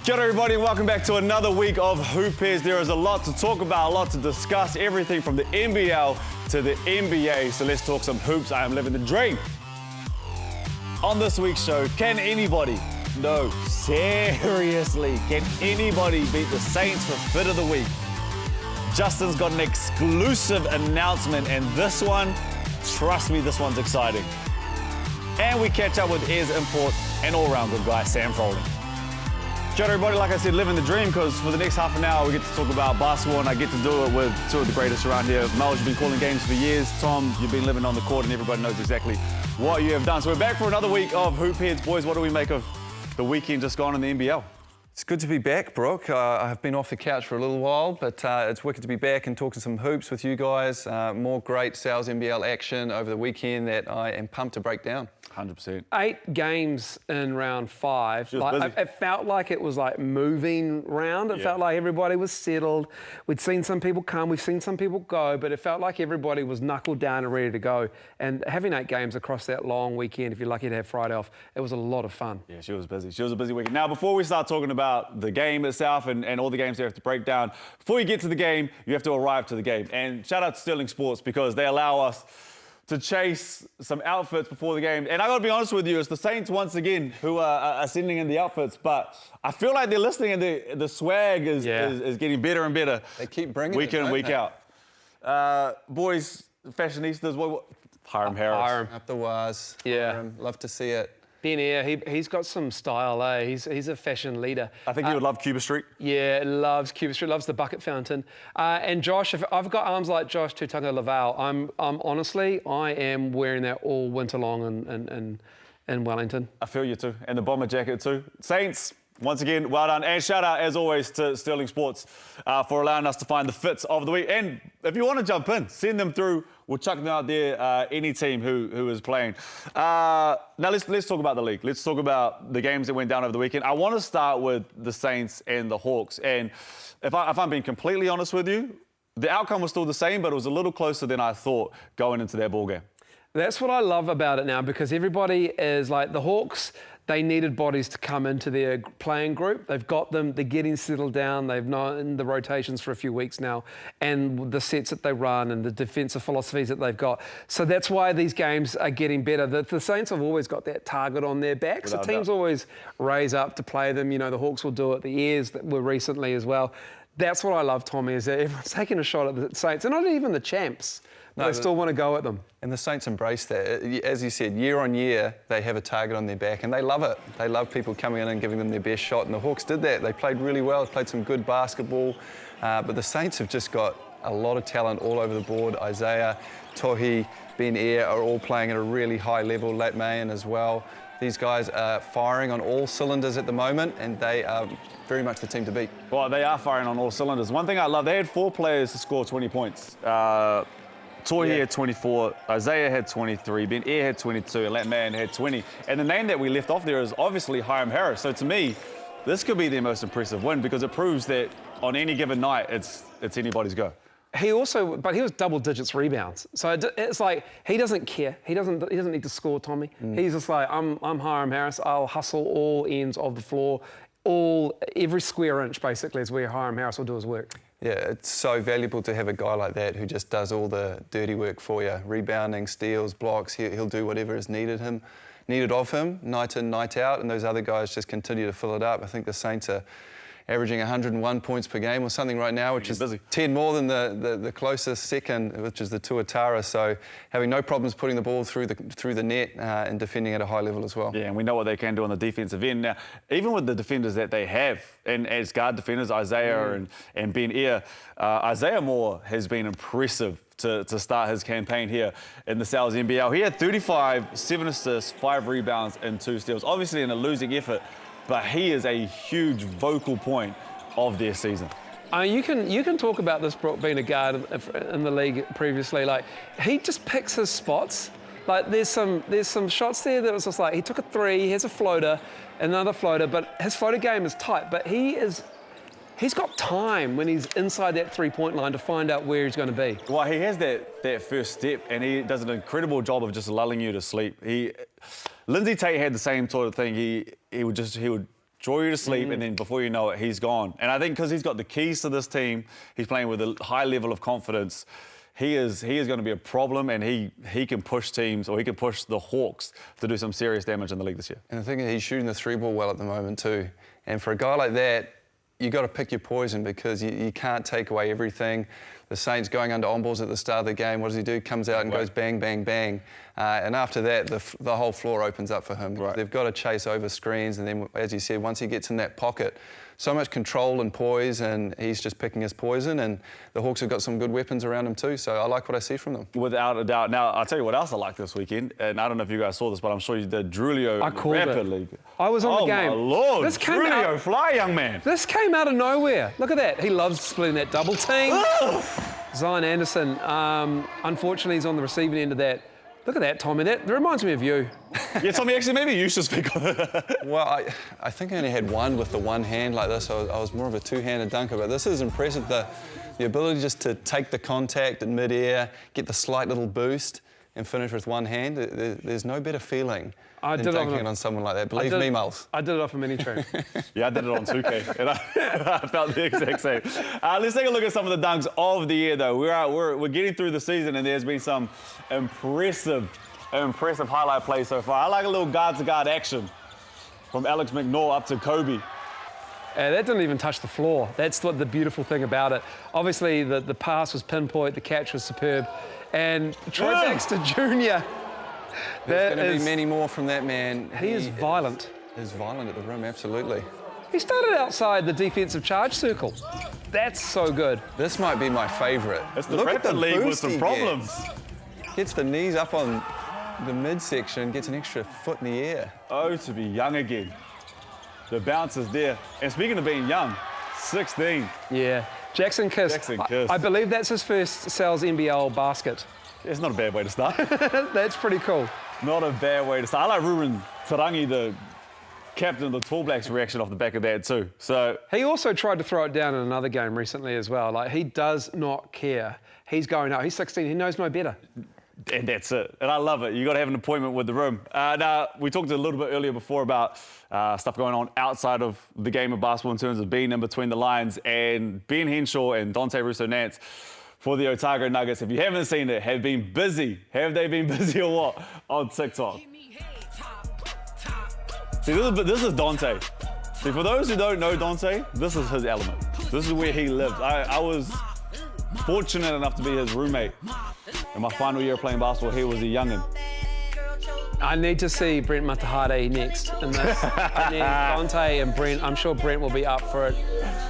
G'day everybody, welcome back to another week of Hoop Airs. There is a lot to talk about, a lot to discuss, everything from the NBL to the NBA. So let's talk some hoops. I am living the dream. On this week's show, can anybody, no, seriously, can anybody beat the Saints for Fit of the Week? Justin's got an exclusive announcement, and this one, trust me, this one's exciting. And we catch up with Airs import and all-round good guy, Sam Froling. G'day everybody, like I said, living the dream, because for the next half an hour we get to talk about basketball, and I get to do it with two of the greatest around here. Mel, you've been calling games for years. Tom, you've been living on the court, and everybody knows exactly what you have done. So we're back for another week of Hoop Heads. Boys, what do we make of the weekend just gone in the NBL? It's good to be back, Brooke. I have been off the couch for a little while, but it's wicked to be back and talking some hoops with you guys. More great Sales NBL action over the weekend that I am pumped to break down. 100%. 8 games in round 5. It felt like it was like moving round. It felt like everybody was settled. We'd seen some people come, we've seen some people go, but it felt like everybody was knuckled down and ready to go. And having 8 games across that long weekend, if you're lucky to have Friday off, it was a lot of fun. Yeah, she was busy. She was a busy weekend. Now, before we start talking about the game itself and all the games you have to break down, before you get to the game, you have to arrive to the game. And shout out to Sterling Sports, because they allow us to chase some outfits before the game. And I gotta be honest with you, it's the Saints once again who are sending in the outfits, but I feel like they're listening, and the swag is getting better and better. They keep bringing week in and week out. Boys, fashionistas, Hiram Harris. Hiram. Up the wires. Yeah. Hiram, love to see it. Ben Air, he's got some style, eh? He's a fashion leader. I think he would love Cuba Street. Yeah, loves Cuba Street, loves the bucket fountain. And Josh, if I've got arms like Josh Tutunga Laval, I'm honestly, I am wearing that all winter long in Wellington. I feel you too, and the bomber jacket too. Saints, once again, well done. And shout out, as always, to Sterling Sports for allowing us to find the fits of the week. And if you want to jump in, send them through. We'll chuck them out there, any team who is playing. Now, let's talk about the league. Let's talk about the games that went down over the weekend. I want to start with the Saints and the Hawks. And if I'm being completely honest with you, the outcome was still the same, but it was a little closer than I thought going into that ball game. That's what I love about it now, because everybody is like the Hawks. They needed bodies to come into their playing group. They've got them. They're getting settled down. They've known the rotations for a few weeks now, and the sets that they run and the defensive philosophies that they've got. So that's why these games are getting better. The Saints have always got that target on their backs. The teams always raise up to play them. You know, the Hawks will do it. The Airs that were recently as well. That's what I love, Tommy, is that everyone's taking a shot at the Saints. They're not even the champs. But they still want to go at them. And the Saints embrace that. As you said, year on year, they have a target on their back, and they love it. They love people coming in and giving them their best shot, and the Hawks did that. They played really well, played some good basketball, but the Saints have just got a lot of talent all over the board. Isaiah, Tohi, Ben Air are all playing at a really high level, Lat Mayan as well. These guys are firing on all cylinders at the moment, and they are very much the team to beat. Well, they are firing on all cylinders. One thing I love, they had 4 players to score 20 points. Tohi had 24, Isaiah had 23, Ben Air had 22, and Lat Mayan had 20. And the name that we left off there is obviously Hiram Harris. So to me, this could be their most impressive win, because it proves that on any given night, it's anybody's go. He was double digits rebounds. So it's like, he doesn't care. He doesn't need to score, Tommy. He's just like, I'm Hiram Harris. I'll hustle all ends of the floor. Every square inch, basically, is where Hiram Harris will do his work. Yeah, it's so valuable to have a guy like that who just does all the dirty work for you. Rebounding, steals, blocks, he'll do whatever is needed of him, night in, night out, and those other guys just continue to fill it up. I think the Saints are averaging 101 points per game or something right now, which is 10 more than the closest second, which is the Tuatara. So having no problems putting the ball through the net and defending at a high level as well. Yeah, and we know what they can do on the defensive end. Now, even with the defenders that they have, and as guard defenders, Isaiah and Ben Air, Isaiah Moore has been impressive to start his campaign here in the Sales NBL. He had 35, 7 assists, 5 rebounds, and 2 steals. Obviously in a losing effort, but he is a huge vocal point of their season. You can talk about this, Brooke, being a guard in the league previously. Like, he just picks his spots. Like, there's some shots there that was just like, he took a 3, he has a floater, another floater, but his floater game is tight. But he's got time when he's inside that 3-point line to find out where he's going to be. Well, he has that first step, and he does an incredible job of just lulling you to sleep. Lindsay Tate had the same sort of thing. He would destroy you to sleep, and then before you know it, he's gone. And I think because he's got the keys to this team, he's playing with a high level of confidence. He is going to be a problem, and he can push teams, or he can push the Hawks to do some serious damage in the league this year. And I think he's shooting the 3-ball well at the moment too. And for a guy like that, you got to pick your poison, because you can't take away everything. The Saints going under on balls at the start of the game. What does he do? Comes out and goes bang, bang, bang. And after that, the whole floor opens up for him. Right. They've got to chase over screens. And then, as you said, once he gets in that pocket, so much control and poise, and he's just picking his poison. And the Hawks have got some good weapons around him too. So I like what I see from them. Without a doubt. Now, I'll tell you what else I like this weekend. And I don't know if you guys saw this, but I'm sure you did. Drulio I called Rapid it. League. I was on the game. Oh, my Lord. This came Drulio, out, fly, young man. This came out of nowhere. Look at that. He loves splitting that double team. Zion Anderson, unfortunately, he's on the receiving end of that. Look at that, Tommy. That reminds me of you. Yeah, Tommy, actually, maybe you should speak on it. Well, I think I only had one with the one hand like this. I was more of a two-handed dunker, but this is impressive. The ability just to take the contact in mid-air, get the slight little boost, and finish with one hand. There's no better feeling than dunking it on someone like that. Believe me, Miles. I did it off a mini tree. Yeah, I did it on 2K, and I felt the exact same. Let's take a look at some of the dunks of the year, though. We're getting through the season, and there's been some impressive highlight plays so far. I like a little guard-to-guard action from Alex McNaw up to Kobe. That didn't even touch the floor. That's what the beautiful thing about it. Obviously, the pass was pinpoint, the catch was superb. And Troy Baxter Jr. There's going to be many more from that man. He is violent. He's violent at the rim, absolutely. He started outside the defensive charge circle. That's so good. This might be my favourite. It's the Rapid League with some problems. Gets the knees up on the midsection, gets an extra foot in the air. Oh, to be young again. The bounce is there. And speaking of being young, 16. Yeah. Jackson Kiss. Jackson Kiss. I believe that's his first Sal's NBL basket. It's not a bad way to start. That's pretty cool. Not a bad way to start. I like Ruben Taranaki, the captain of the Tall Blacks, reaction off the back of that too. So he also tried to throw it down in another game recently as well. Like, he does not care. He's going up. He's 16. He knows no better. And that's it. And I love it. You got to have an appointment with the room. Now, we talked a little bit earlier before about stuff going on outside of the game of basketball in terms of being in between the lines. And Ben Henshaw and Dante Russo-Nance for the Otago Nuggets, if you haven't seen it, have been busy. Have they been busy or what? On TikTok. See, this is Dante. See, for those who don't know Dante, this is his element. This is where he lives. I was fortunate enough to be his roommate. In my final year of playing basketball, he was a youngin'. I need to see Brent Matahade next in this. I need Dante and Brent. I'm sure Brent will be up for it.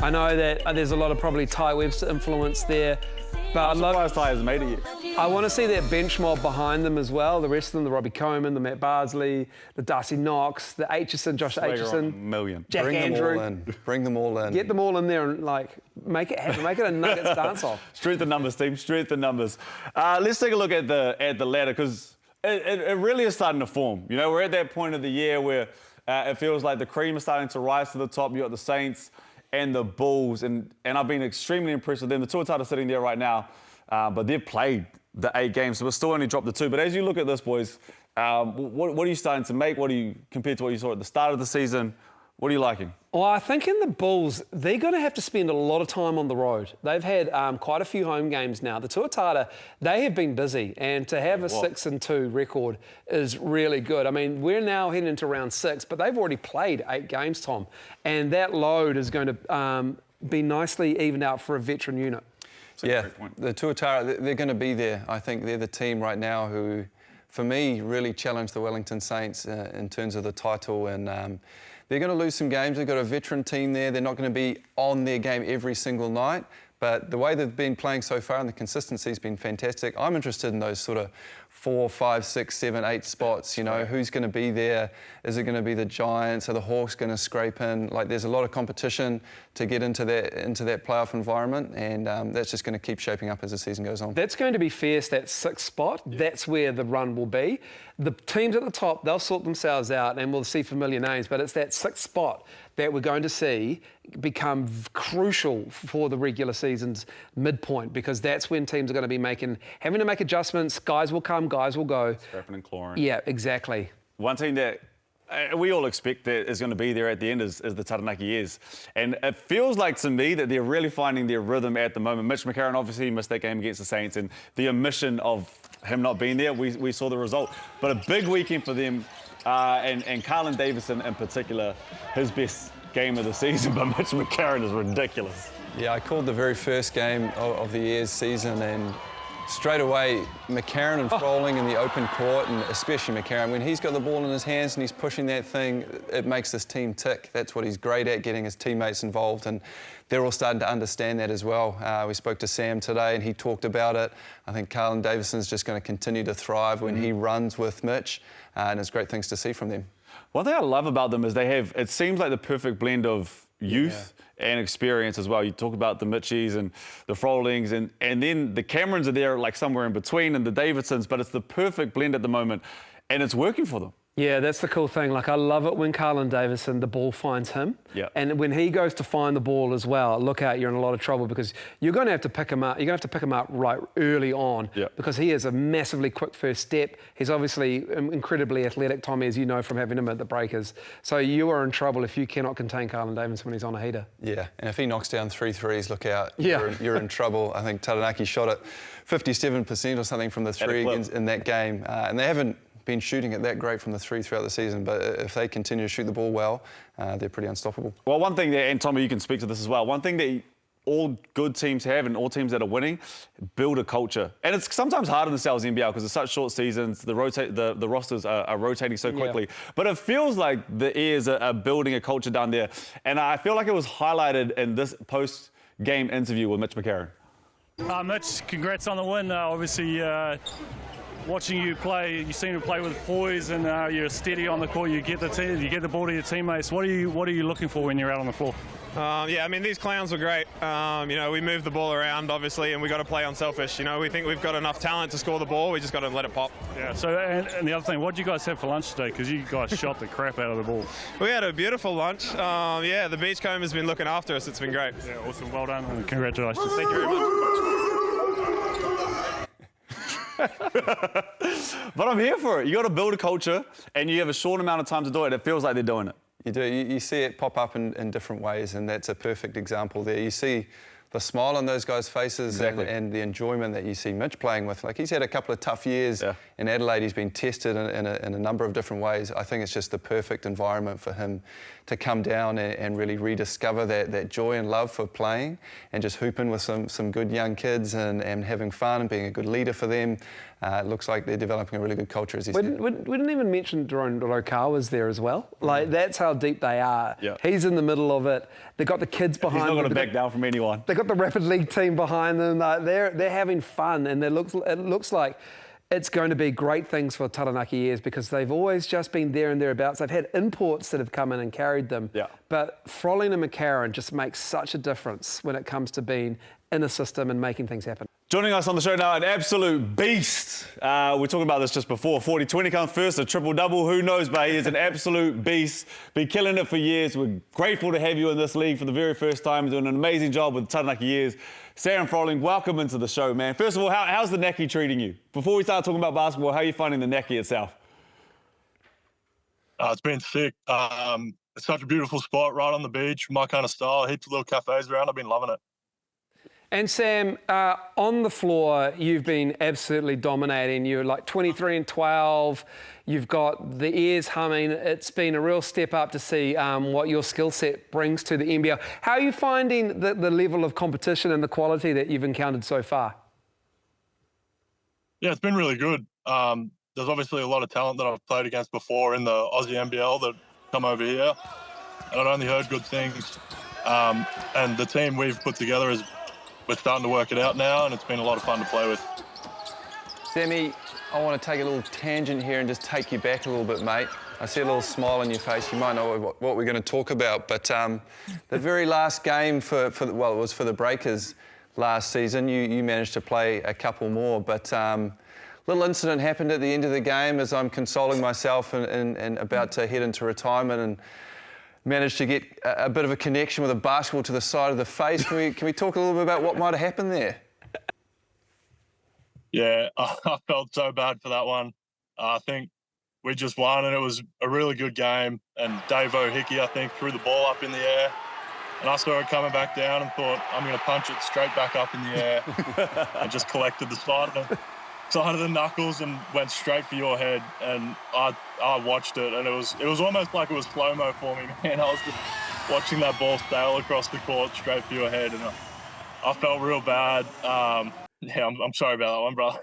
I know that there's a lot of probably Ty Webster influence there. But I'm surprised Ty hasn't made it yet. I want to see that bench mob behind them as well. The rest of them, the Robbie Coleman, the Matt Bardsley, the Darcy Knox, the Aitchison, Josh Aitchison. Million. Jack Bring Andrew. them all in. Bring them all in. Get them all in there and make it happen. Make it a Nuggets dance-off. Strength in numbers, team. Strength in numbers. Let's take a look at the ladder, because it really is starting to form. You know, we're at that point of the year where it feels like the cream is starting to rise to the top. You got the Saints and the Bulls, and I've been extremely impressed with them. The Tuatara sitting there right now, but they've played the 8 games, so we're still only dropped the 2. But as you look at this, boys, what are you starting to make? What are you, compared to what you saw at the start of the season, what are you liking? Well, I think in the Bulls, they're going to have to spend a lot of time on the road. They've had quite a few home games now. The Tuatara, they have been busy, and to have a 6-2 record is really good. I mean, we're now heading into round 6, but they've already played 8 games, Tom, and that load is going to be nicely evened out for a veteran unit. Yeah, the Tuatara, they're going to be there. I think they're the team right now who, for me, really challenged the Wellington Saints in terms of the title, and they're going to lose some games. They've got a veteran team there. They're not going to be on their game every single night, but the way they've been playing so far and the consistency has been fantastic. I'm interested in those sort of 4, 5, 6, 7, 8 spots. You know, who's going to be there? Is it going to be the Giants? Are the Hawks going to scrape in? Like, there's a lot of competition to get into that playoff environment, and that's just going to keep shaping up as the season goes on. That's going to be fierce, that 6th spot. Yeah. That's where the run will be. The teams at the top, they'll sort themselves out, and we'll see familiar names, but it's that 6th spot that we're going to see become crucial for the regular season's midpoint, because that's when teams are going to be having to make adjustments. Guys will come, guys will go. Scrapping and clawing. Yeah, exactly. One team that we all expect that is going to be there at the end is the Taranaki Airs. And it feels like to me that they're really finding their rhythm at the moment. Mitch McCarron obviously missed that game against the Saints, and the omission of him not being there, we saw the result. But a big weekend for them, and Carlin Davison in particular, his best game of the season, but Mitch McCarron is ridiculous. Yeah, I called the very first game of the Airs season, and straight away, McCarron and Froling in the open court, and especially McCarron, when he's got the ball in his hands and he's pushing that thing, it makes this team tick. That's what he's great at, getting his teammates involved, and they're all starting to understand that as well. We spoke to Sam today, and he talked about it. I think Carlin Davison's just going to continue to thrive when he runs with Mitch, and it's great things to see from them. One thing I love about them is they have, it seems like the perfect blend of youth and experience as well. You talk about the Mitchies and the Frolings, and then the Camerons are there like somewhere in between, and the Davidsons, but it's the perfect blend at the moment, and it's working for them. Yeah, that's the cool thing. Like, I love it when Carlin Davison, the ball finds him. Yeah. And when he goes to find the ball as well, look out, you're in a lot of trouble, because you're going to have to pick him up. You're going to have to pick him up right early on, because he has a massively quick first step. He's obviously incredibly athletic, Tommy, as you know from having him at the Breakers. So you are in trouble if you cannot contain Carlin Davison when he's on a heater. Yeah, and if he knocks down 3 threes, look out. Yeah. You're in trouble. I think Taranaki shot at 57% or something from the three in that game, and they haven't been shooting it that great from the three throughout the season, but if they continue to shoot the ball well, they're pretty unstoppable. Well, one thing that, and Tommy, you can speak to this as well, one thing that all good teams have, and all teams that are winning, build a culture. And it's sometimes harder in the South NBL because it's such short seasons, the rosters are rotating so quickly. But it feels like the Airs are building a culture down there. And I feel like it was highlighted in this post-game interview with Mitch McCarron. Mitch, congrats on the win. Obviously, watching you play, you seem to play with poise, and you're steady on the court. You get the ball to your teammates. What are you looking for when you're out on the floor? Yeah, I mean, these clowns were great. You know, we move the ball around, obviously, and we got to play unselfish. You know, we think we've got enough talent to score the ball. We just got to let it pop. Yeah. So, and the other thing, what did you guys have for lunch today? Because you guys shot the crap out of the ball. We had a beautiful lunch. Yeah, the beachcomb has been looking after us. It's been great. Yeah, awesome. Well done, and congratulations. Thank you very much. But I'm here for it. You got to build a culture, and you have a short amount of time to do it. It feels like they're doing it. You do. You see it pop up in different ways, and that's a perfect example there. You see the smile on those guys' faces, and the enjoyment that you see Mitch playing with. Like, he's had a couple of tough years in Adelaide. He's been tested in a number of different ways. I think it's just the perfect environment for him to come down and really rediscover that joy and love for playing, and just hooping with some good young kids and having fun and being a good leader for them. It looks like they're developing a really good culture, as he said. We didn't even mention Jerome Rokawa's there as well. Like, that's how deep they are. Yeah. He's in the middle of it. They've got the kids behind them. He's not going to back down from anyone. They've got the Rapid League team behind them. They're having fun, and it looks like it's going to be great things for Taranaki Airs, because they've always just been there and thereabouts. They've had imports that have come in and carried them. Yeah. But Froling and McCarron just make such a difference when it comes to being in a system and making things happen. Joining us on the show now, an absolute beast. We're talking about this just before. 40-20 comes first, a triple-double. Who knows, but he is an absolute beast. Been killing it for years. We're grateful to have you in this league for the very first time. Doing an amazing job with the Taranaki Airs. Sam Froling, welcome into the show, man. First of all, how's the Naki treating you? Before we start talking about basketball, how are you finding the Naki itself? It's been sick. It's such a beautiful spot right on the beach, my kind of style. Heaps of little cafes around. I've been loving it. And Sam, on the floor, you've been absolutely dominating. You're like 23-12. You've got the Airs humming. It's been a real step up to see what your skill set brings to the NBL. How are you finding the level of competition and the quality that you've encountered so far? Yeah, it's been really good. There's obviously a lot of talent that I've played against before in the Aussie NBL that come over here. And I've only heard good things. And the team we've put together we're starting to work it out now, and it's been a lot of fun to play with. Sammy, I want to take a little tangent here and just take you back a little bit, mate. I see a little smile on your face. You might know what we're going to talk about, but the very last game it was for the Breakers last season. You managed to play a couple more, but little incident happened at the end of the game as I'm consoling myself and about to head into retirement, and managed to get a bit of a connection with a basketball to the side of the face. Can we talk a little bit about what might have happened there? Yeah, I felt so bad for that one. I think we just won, and it was a really good game. And Dave O'Hickey, I think, threw the ball up in the air. And I saw it coming back down and thought, I'm going to punch it straight back up in the air. I just collected the side of the knuckles and went straight for your head. And I watched it, and it was almost like it was slow-mo for me, man. I was just watching that ball sail across the court straight for your head, and I felt real bad. Yeah, I'm sorry about that one, brother.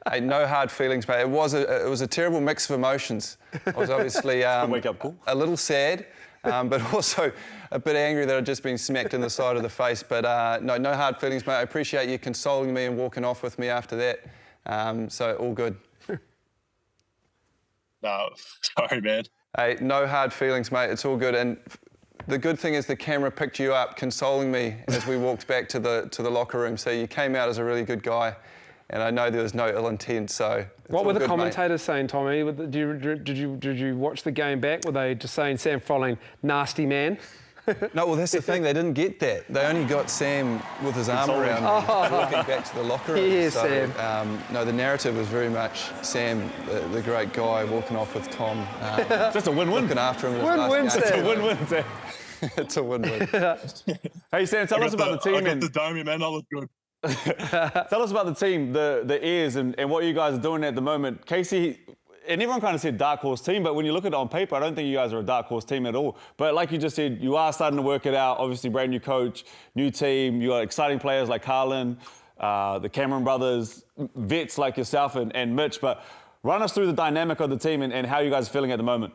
Hey, no hard feelings, mate. It was a terrible mix of emotions. I was obviously wake up call. A little sad, but also a bit angry that I'd just been smacked in the side of the face. But no hard feelings, mate. I appreciate you consoling me and walking off with me after that. So all good. No, sorry, man. Hey, no hard feelings, mate. It's all good. And the good thing is the camera picked you up, consoling me as we walked back to the locker room. So you came out as a really good guy. And I know there was no ill intent, so... What were the good, commentators saying, Tommy? Did you watch the game back? Were they just saying Sam Froling, nasty man? No, well, that's the thing. They didn't get that. They only got Sam with his arm around me, walking back to the locker room. Yeah, so, Sam. No, the narrative was very much Sam, the great guy, walking off with Tom. Just a win-win. Looking after him. Win-win, Sam. It's a win-win, Sam. It's a win-win. Hey, Sam, tell us about the team. I got the dome, man. That looked good. Tell us about the team, the Airs, and what you guys are doing at the moment. Casey, and everyone kind of said dark horse team, but when you look at it on paper, I don't think you guys are a dark horse team at all. But like you just said, you are starting to work it out. Obviously, brand new coach, new team. You got exciting players like Carlin, the Cameron brothers, vets like yourself and Mitch. But run us through the dynamic of the team and how you guys are feeling at the moment.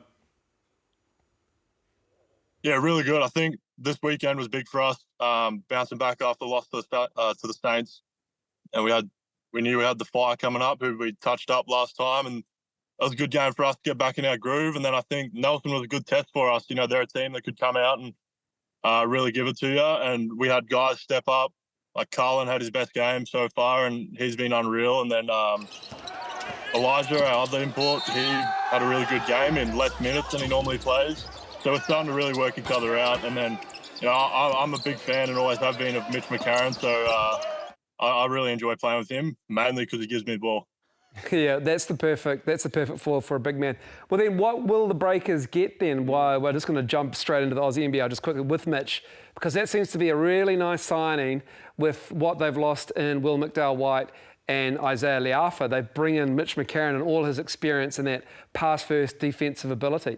Yeah, really good. I think this weekend was big for us, bouncing back after the loss to the Saints. And we knew we had the Fire coming up, who we touched up last time. And that was a good game for us to get back in our groove. And then I think Nelson was a good test for us. You know, they're a team that could come out and really give it to you. And we had guys step up. Like Carlin had his best game so far, and he's been unreal. And then Elijah, our other import, he had a really good game in less minutes than he normally plays. So we're starting to really work each other out. And then, you know, I'm a big fan and always have been of Mitch McCarron. So I really enjoy playing with him, mainly because he gives me the ball. Yeah, that's the perfect floor for a big man. Well, then what will the Breakers get then? Why we're just going to jump straight into the Aussie NBL just quickly with Mitch, because that seems to be a really nice signing with what they've lost in Will McDowell-White and Isaiah Leafa. They bring in Mitch McCarron and all his experience and that pass-first defensive ability.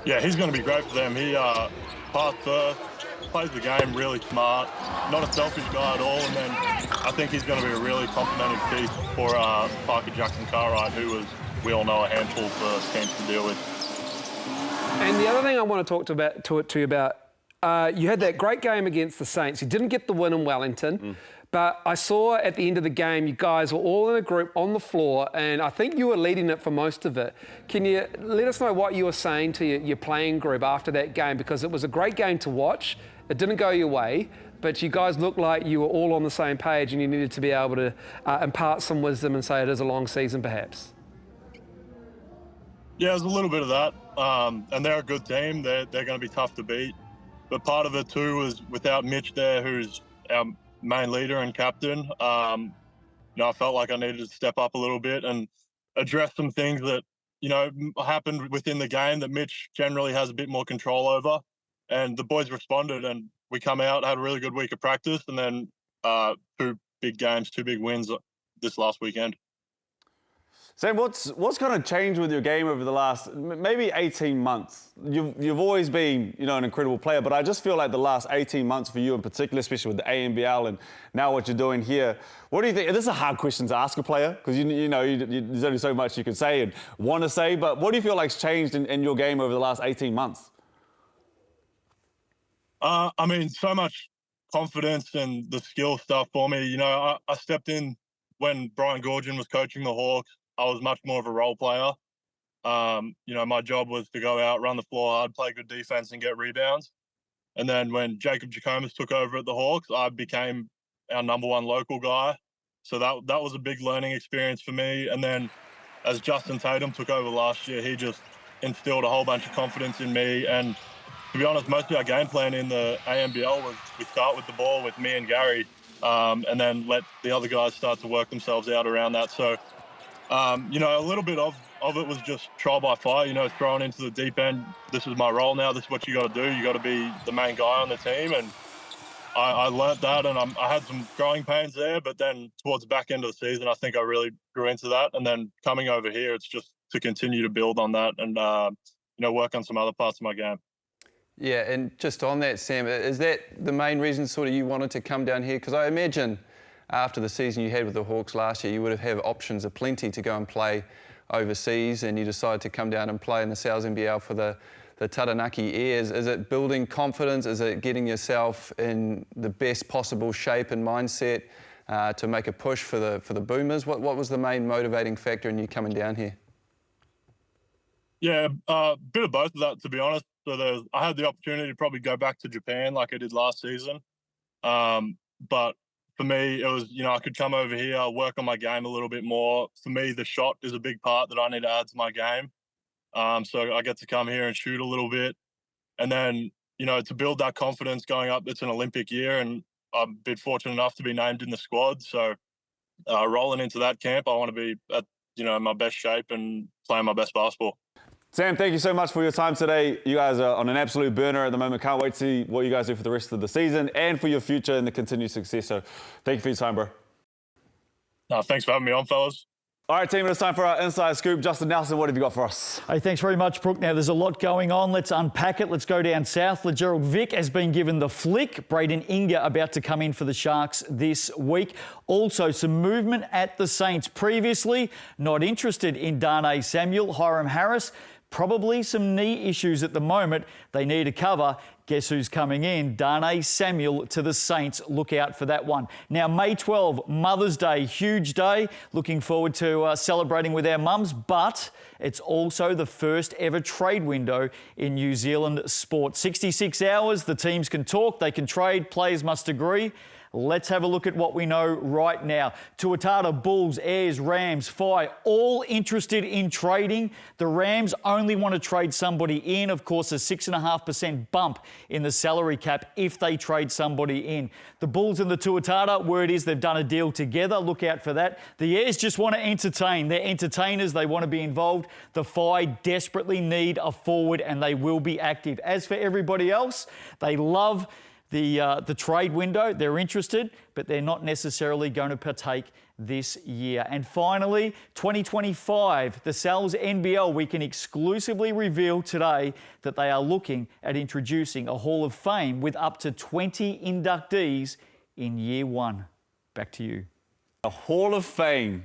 Yeah, he's going to be great for them. He pass first, plays the game really smart, not a selfish guy at all. And then I think he's going to be a really complimentary piece for Parker Jackson-Cartwright, who was, we all know, a handful for Saints to deal with. And the other thing I want to talk to you about, you had that great game against the Saints. You didn't get the win in Wellington. But I saw at the end of the game, you guys were all in a group on the floor, and I think you were leading it for most of it. Can you let us know what you were saying to your playing group after that game? Because it was a great game to watch. It didn't go your way, but you guys looked like you were all on the same page and you needed to be able to impart some wisdom and say it is a long season, perhaps. Yeah, there's a little bit of that. And they're a good team. They're going to be tough to beat. But part of it, too, was without Mitch there, who's our main leader and captain, you know, I felt like I needed to step up a little bit and address some things that, you know, happened within the game that Mitch generally has a bit more control over. And the boys responded, and we come out, had a really good week of practice, and then 2 big games, 2 big wins this last weekend. Sam, what's kind of changed with your game over the last maybe 18 months? You've always been, you know, an incredible player, but I just feel like the last 18 months for you in particular, especially with the ANBL and now what you're doing here, what do you think? This is a hard question to ask a player because there's only so much you can say and want to say, but what do you feel like's changed in your game over the last 18 months? I mean, so much confidence and the skill stuff for me. You know, I stepped in when Brian Goorjian was coaching the Hawks. I was much more of a role player. You know, my job was to go out, run the floor hard, play good defense and get rebounds. And then when Jacob Jacomas took over at the Hawks, I became our #1 local guy. So that was a big learning experience for me. And then as Justin Tatum took over last year, he just instilled a whole bunch of confidence in me. And to be honest, most of our game plan in the ANBL was we start with the ball with me and Gary, and then let the other guys start to work themselves out around that. So, you know, a little bit of of it was just trial by fire, you know, thrown into the deep end. This is my role now. This is what you got to do. You got to be the main guy on the team. And I learnt that, and I had some growing pains there. But then towards the back end of the season, I think I really grew into that. And then coming over here, it's just to continue to build on that and, you know, work on some other parts of my game. Yeah, and just on that, Sam, is that the main reason sort of you wanted to come down here? Because I imagine after the season you had with the Hawks last year, you would have had options aplenty to go and play overseas, and you decided to come down and play in the SUNS NBL for the Taranaki Airs. Is it building confidence? Is it getting yourself in the best possible shape and mindset to make a push for the Boomers? What was the main motivating factor in you coming down here? Yeah, a bit of both of that, to be honest. So I had the opportunity to probably go back to Japan like I did last season. But for me, it was, you know, I could come over here, work on my game a little bit more. For me, the shot is a big part that I need to add to my game. So I get to come here and shoot a little bit. And then, you know, to build that confidence going up, it's an Olympic year, and I'm a bit fortunate enough to be named in the squad. So rolling into that camp, I want to be at, you know, my best shape and playing my best basketball. Sam, thank you so much for your time today. You guys are on an absolute burner at the moment. Can't wait to see what you guys do for the rest of the season and for your future and the continued success. So thank you for your time, bro. No, thanks for having me on, fellas. All right, team, it's time for our Inside Scoop. Justin Nelson, what have you got for us? Hey, thanks very much, Brooke. Now, there's a lot going on. Let's unpack it. Let's go down south. LeGerald Vick has been given the flick. Braden Inga about to come in for the Sharks this week. Also, some movement at the Saints previously. Not interested in Darnay Samuel. Hiram Harris, probably some knee issues at the moment. They need a cover. Guess who's coming in? Darnay Samuel to the Saints. Look out for that one. Now, May 12, Mother's Day, huge day. Looking forward to celebrating with our mums, but it's also the first ever trade window in New Zealand sport. 66 hours, the teams can talk, they can trade, players must agree. Let's have a look at what we know right now. Tuatara, Bulls, Airs, Rams, Phi, all interested in trading. The Rams only want to trade somebody in. Of course, a 6.5% bump in the salary cap if they trade somebody in. The Bulls and the Tuatara, word is they've done a deal together. Look out for that. The Airs just want to entertain. They're entertainers. They want to be involved. The Phi desperately need a forward, and they will be active. As for everybody else, they love the trade window. They're interested, but they're not necessarily going to partake this year. And finally, 2025, the SUNS NBL, we can exclusively reveal today that they are looking at introducing a Hall of Fame with up to 20 inductees in year one. Back to you. A Hall of Fame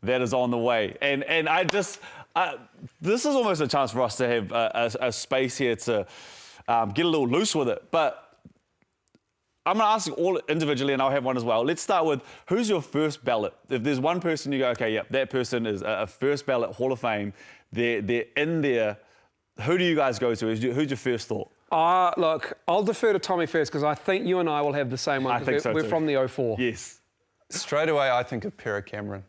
that is on the way. And this is almost a chance for us to have a space here to get a little loose with it. But I'm going to ask you all individually, and I'll have one as well. Let's start with, who's your first ballot? If there's one person you go, okay, yep, that person is a first ballot Hall of Fame, they're in there, who do you guys go to? Who's your first thought? Look, I'll defer to Tommy first because I think you and I will have the same one. I think so We're too. from the 04. Yes. Straight away, I think of Pero Cameron.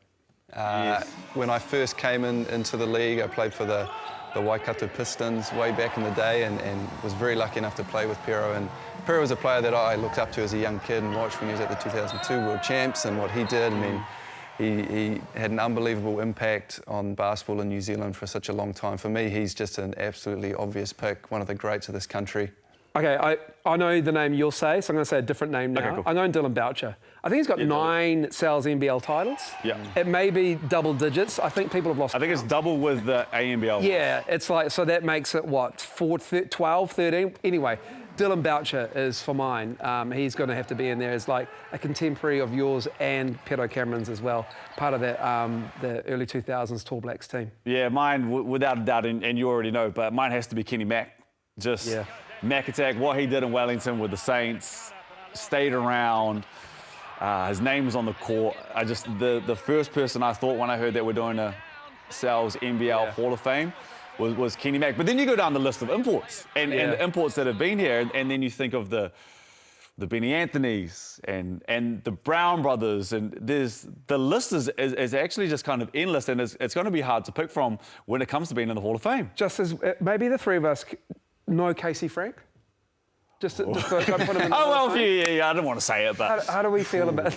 Yes. When I first came into the league, I played for the Waikato Pistons way back in the day, and was very lucky enough to play with Pero. And Pero was a player that I looked up to as a young kid and watched when he was at the 2002 World Champs and what he did. I mean, he had an unbelievable impact on basketball in New Zealand for such a long time. For me, he's just an absolutely obvious pick, one of the greats of this country. Okay, I know the name you'll say, so I'm going to say a different name now. Okay, cool. I'm going Dylan Boucher. I think he's got 9 SUNS NBL titles. Yeah. It may be double digits. I think people have lost. I think it's double with the ANBL. Yeah, it's like, so that makes it what, 12, 13? Anyway, Dylan Boucher is for mine. He's going to have to be in there as like a contemporary of yours and Pero Cameron's as well. Part of that, the early 2000s Tall Blacks team. Yeah, mine, without a doubt, and you already know, but mine has to be Kenny Mack. Just Mack Attack, what he did in Wellington with the Saints, stayed around. His name was on the court. The first person I thought when I heard that we're doing a SUNS NBL Hall of Fame was Kenny Mack. But then you go down the list of imports and the imports that have been here, and then you think of the Benny Anthonys and the Brown brothers, and the list is actually just kind of endless, and it's going to be hard to pick from when it comes to being in the Hall of Fame. Just as maybe the three of us know Casey Frank. Just to put him in the Oh, Hall of well, Fame? yeah, I didn't want to say it, but... How do we feel about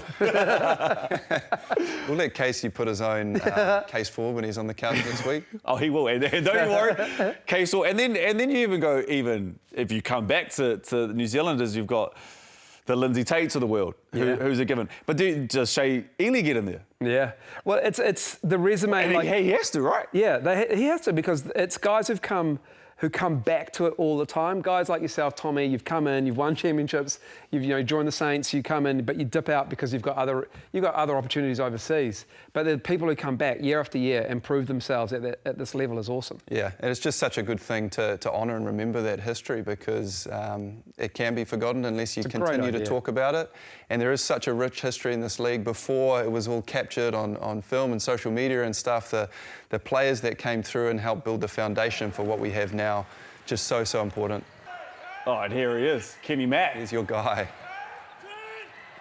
We'll let Casey put his own case forward when he's on the couch next week. Oh, he will. And don't you worry. Case and then you even go, even if you come back to the New Zealanders, you've got the Lindsay Tates of the world, who's a given. But does Shea Ely get in there? Yeah. Well, it's the resume. And he has to, right? Yeah, he has to, because it's guys who come back to it all the time. Guys like yourself, Tommy, you've come in, you've won championships, you've joined the Saints, you come in, but you dip out because you've got other opportunities overseas. But the people who come back year after year and prove themselves at this level is awesome. Yeah, and it's just such a good thing to honour and remember that history, because it can be forgotten unless you continue to talk about it. And there is such a rich history in this league. Before it was all captured on film and social media and stuff, the players that came through and helped build the foundation for what we have now, just so important. Oh, and here he is, Kenny Mack. He's your guy.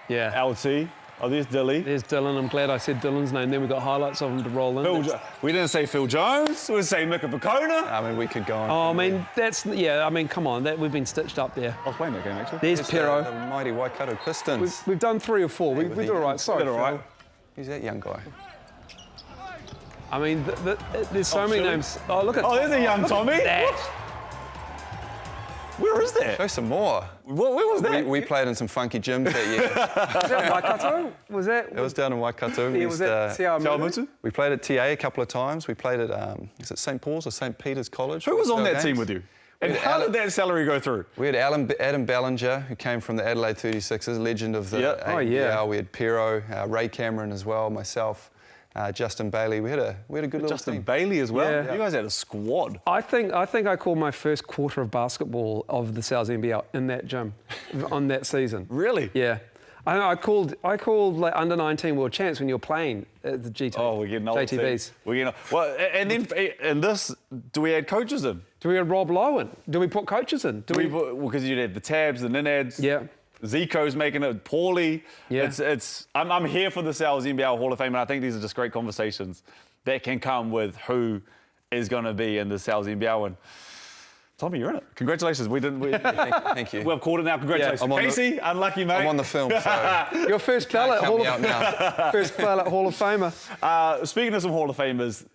Yeah. LT. Oh, there's Dilly. There's Dylan. I'm glad I said Dylan's name. Then we've got highlights of him to roll in. We didn't say Phil Jones. We didn't say Mika Pekona. I mean, we could go on. Oh, I mean, come on. We've been stitched up there. I was playing that game, actually. There's Pero. The mighty Waikato Pistons. We've done 3 or 4. We did all right. Sorry, Did all right. Who's that young guy? I mean, there's so many names. Oh, look at. Oh, there's a young Tommy. That. Where is that? Show some more. Where was that? We played in some funky gyms that year. Was that Waikato? Was that? It was down in Waikato. Yeah, was that Te We played at TA a couple of times. We played at, is it St. Paul's or St. Peter's College? Who was on that team with you? And how did that salary go through? We had Adam Ballinger, who came from the Adelaide 36ers, legend of the NBL. We had Pero, Ray Cameron as well, myself. Justin Bailey. We had a good little Justin team. Bailey as well. Yeah. You guys had a squad. I think I called my first quarter of basketball of the South NBL in that gym on that season. Really? Yeah. I called like under 19 world champs when you were playing at the GT. Oh, we're getting old. JTBs. We're getting old. Well, and then in this, do we add coaches in? Do we add Rob Lowen? Do we put coaches in? Because you'd have the tabs, the Ninads. Yeah. Zico's making it poorly. Yeah. I'm here for the Sal's NBL Hall of Fame, and I think these are just great conversations that can come with who is going to be in the Sal's NBL. And Tommy, you're in it. Congratulations. Thank you. We've called it now. Congratulations. Yeah, Casey, unlucky, mate. I'm on the film, so... Your first ballot First ballot Hall of Famer. Speaking of some Hall of Famers,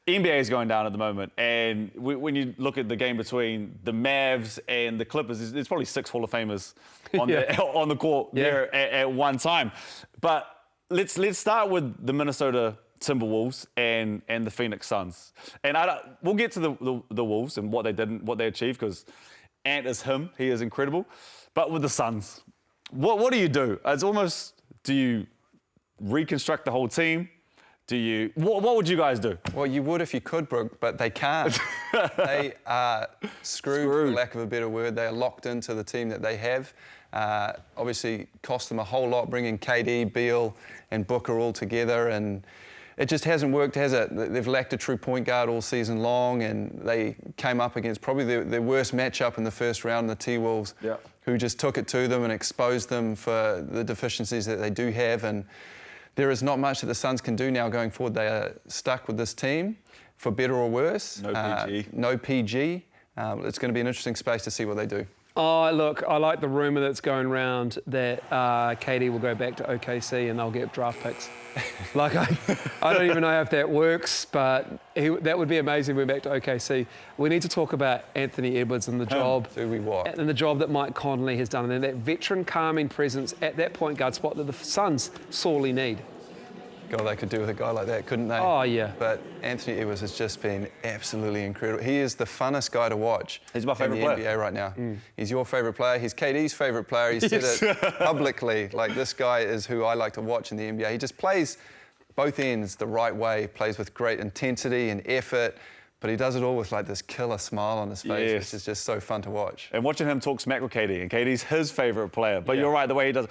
NBA is going down at the moment, and when you look at the game between the Mavs and the Clippers, there's probably 6 Hall of Famers on the court there at one time. But let's start with the Minnesota Timberwolves and the Phoenix Suns. And we'll get to the Wolves and what they did and what they achieved, because Ant is him. He is incredible. But with the Suns, what do you do? It's almost, do you reconstruct the whole team? What would you guys do? Well, you would if you could, Brooke, but they can't. They are screwed, for lack of a better word. They are locked into the team that they have. Obviously, cost them a whole lot bringing KD, Beal, and Booker all together, and it just hasn't worked, has it? They've lacked a true point guard all season long, and they came up against probably their worst matchup in the first round, the T-Wolves, who just took it to them and exposed them for the deficiencies that they do have. And there is not much that the Suns can do now going forward. They are stuck with this team, for better or worse. No PG. No PG. It's going to be an interesting space to see what they do. Oh, look, I like the rumour that's going around that KD will go back to OKC and they'll get draft picks. Like, I don't even know if that works, but that would be amazing. We're back to OKC. We need to talk about Anthony Edwards and the job. Do we what? And the job that Mike Conley has done, and that veteran calming presence at that point guard spot that the Suns sorely need. God, they could do with a guy like that, couldn't they? Oh, yeah. But Anthony Edwards has just been absolutely incredible. He is the funnest guy to watch. He's my favourite in the player. NBA right now. He's your favourite player. He's KD's favourite player. He said it publicly. Like, this guy is who I like to watch in the NBA. He just plays both ends the right way, plays with great intensity and effort, but he does it all with like this killer smile on his face, which is just so fun to watch. And watching him talk smack with KD, and KD's his favourite player. But you're right, the way he does it.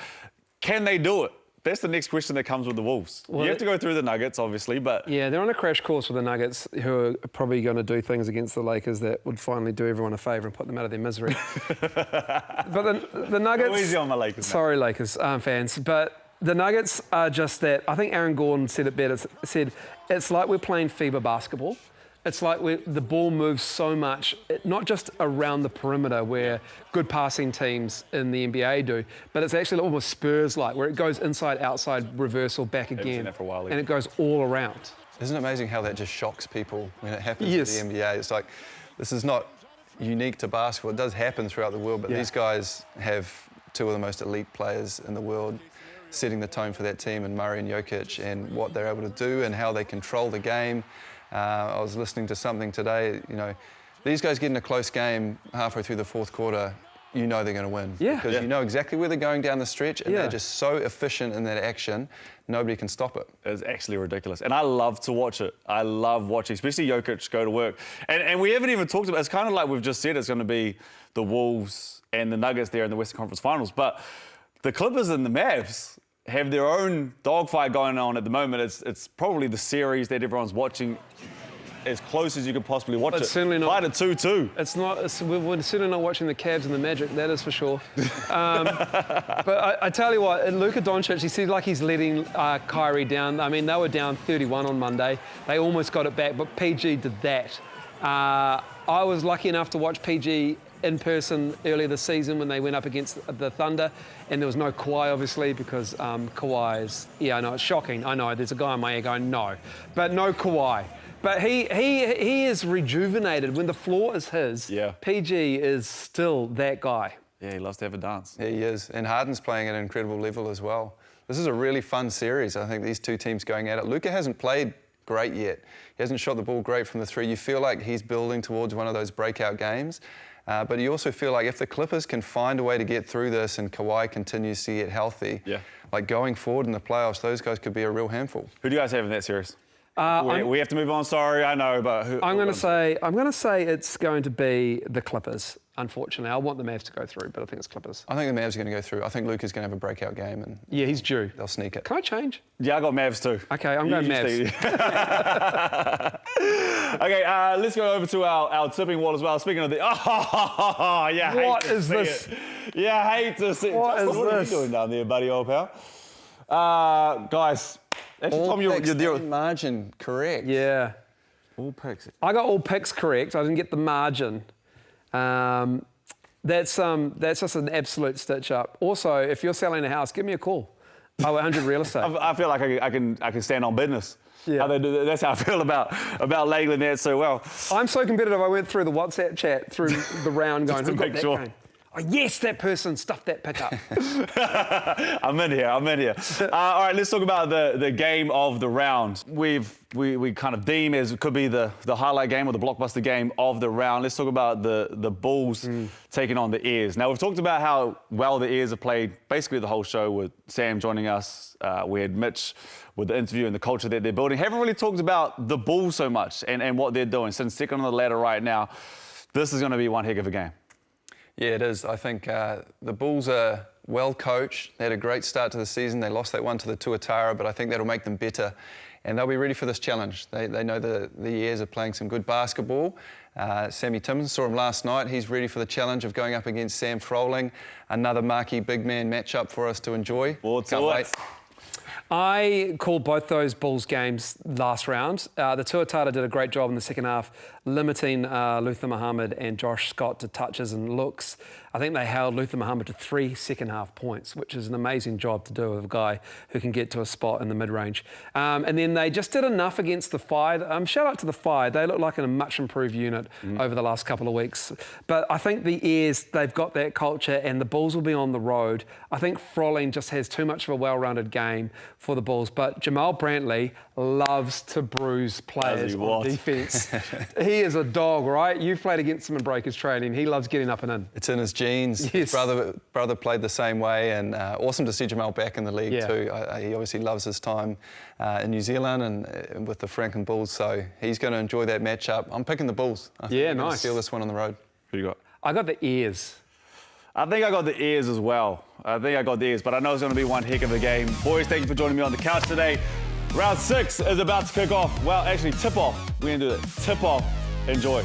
Can they do it? That's the next question that comes with the Wolves. Well, you have to go through the Nuggets, obviously, but... Yeah, they're on a crash course with the Nuggets, who are probably going to do things against the Lakers that would finally do everyone a favour and put them out of their misery. But the Nuggets... Go easy on my Lakers. Sorry, Lakers fans, but the Nuggets are just that... I think Aaron Gordon said it better, said, it's like we're playing FIBA basketball. It's like the ball moves so much, not just around the perimeter where good passing teams in the NBA do, but it's actually almost Spurs-like, where it goes inside, outside, reversal, back again, seen that for a while, and it goes all around. Isn't it amazing how that just shocks people when it happens Yes. in the NBA? It's like, this is not unique to basketball. It does happen throughout the world, but Yeah. these guys have two of the most elite players in the world setting the tone for that team, and Murray and Jokic, and what they're able to do and how they control the game. I was listening to something today, you know, these guys get in a close game halfway through the fourth quarter, you know they're going to win. Yeah. Because you know exactly where they're going down the stretch, and they're just so efficient in that action, nobody can stop it. It's actually ridiculous. And I love to watch it. I love watching, especially Jokic go to work. And we haven't even talked about, it's kind of like we've just said, it's going to be the Wolves and the Nuggets there in the Western Conference Finals. But the Clippers and the Mavs have their own dogfight going on at the moment. It's probably the series that everyone's watching as close as you could possibly watch it. It's certainly not. Tied at 2-2. It's not. We're certainly not watching the Cavs and the Magic. That is for sure. But I tell you what, Luka Doncic, he seems like he's letting Kyrie down. I mean, they were down 31 on Monday. They almost got it back, but PG did that. I was lucky enough to watch PG in person earlier this season when they went up against the Thunder, and there was no Kawhi, obviously, because Kawhi is, I know, it's shocking. I know, there's a guy in my ear going, no. But no Kawhi. But he is rejuvenated. When the floor is his, PG is still that guy. Yeah, he loves to have a dance. Yeah, he is. And Harden's playing at an incredible level as well. This is a really fun series. I think these two teams going at it. Luka hasn't played great yet. He hasn't shot the ball great from the three. You feel like he's building towards one of those breakout games. But you also feel like if the Clippers can find a way to get through this and Kawhi continues to get healthy, like going forward in the playoffs, those guys could be a real handful. Who do you guys have in that series? We have to move on. Sorry, I know, but who? I'm going to say it's going to be the Clippers. Unfortunately, I want the Mavs to go through, but I think it's Clippers. I think the Mavs are going to go through. I think Luka's going to have a breakout game, and yeah, he's due. They'll sneak it. Can I change? Yeah, I got Mavs too. Okay, I'm going Mavs. Okay, let's go over to our tipping wall as well. Speaking of the, yeah, What is this? Yeah, hate to see. What is What are you this? doing down there, buddy, old pal? Guys, actually, Tom, you're there. Margin correct. Yeah. All picks. I got all picks correct. I didn't get the margin. That's just an absolute stitch up. Also, if you're selling a house, give me a call. 100 Real Estate. I feel like I can stand on business. Yeah. How they do that. That's how I feel about labeling that so well. I'm so competitive. I went through the WhatsApp chat through the round going, to who got make that sure. game? Oh, yes, that person stuffed that pickup. I'm in here. All right, let's talk about the game of the round. We kind of deem as it could be the highlight game or the blockbuster game of the round. Let's talk about the Bulls taking on the Airs. Now, we've talked about how well the Airs have played basically the whole show with Sam joining us. We had Mitch with the interview and the culture that they're building. Haven't really talked about the Bulls so much and what they're doing. Sitting second on the ladder right now, this is going to be one heck of a game. Yeah, it is. I think the Bulls are well coached. They had a great start to the season. They lost that one to the Tuatara, but I think that'll make them better. And they'll be ready for this challenge. They know the Airs are playing some good basketball. Sammy Timmins, saw him last night. He's ready for the challenge of going up against Sam Froling. Another marquee big man matchup for us to enjoy. Can't wait. I called both those Bulls games last round. The Tuatara did a great job in the second half, limiting Luther Muhammad and Josh Scott to touches and looks. I think they held Luther Muhammad to 3 second-half points, which is an amazing job to do with a guy who can get to a spot in the mid-range. And then they just did enough against the Fire. Shout out to the Fire. They look like a much improved unit over the last couple of weeks. But I think the Airs, they've got that culture, and the Bulls will be on the road. I think Froling just has too much of a well-rounded game for the Bulls. But Jamal Brantley loves to bruise players on defence. He is a dog, right? You've played against him in breakers training. He loves getting up and in. It's in his genes. Yes. His brother played the same way, and awesome to see Jamal back in the league too. He obviously loves his time in New Zealand and with the Franklin Bulls, so he's going to enjoy that matchup. I'm picking the Bulls. I think they're going to steal this one on the road. Who you got? I got the Airs. I think I got the Airs as well. I think I got the Airs, but I know it's going to be one heck of a game. Boys, thank you for joining me on the couch today. Round 6 is about to kick off. Well, actually, tip-off. We're going to do it. Tip-off. Enjoy.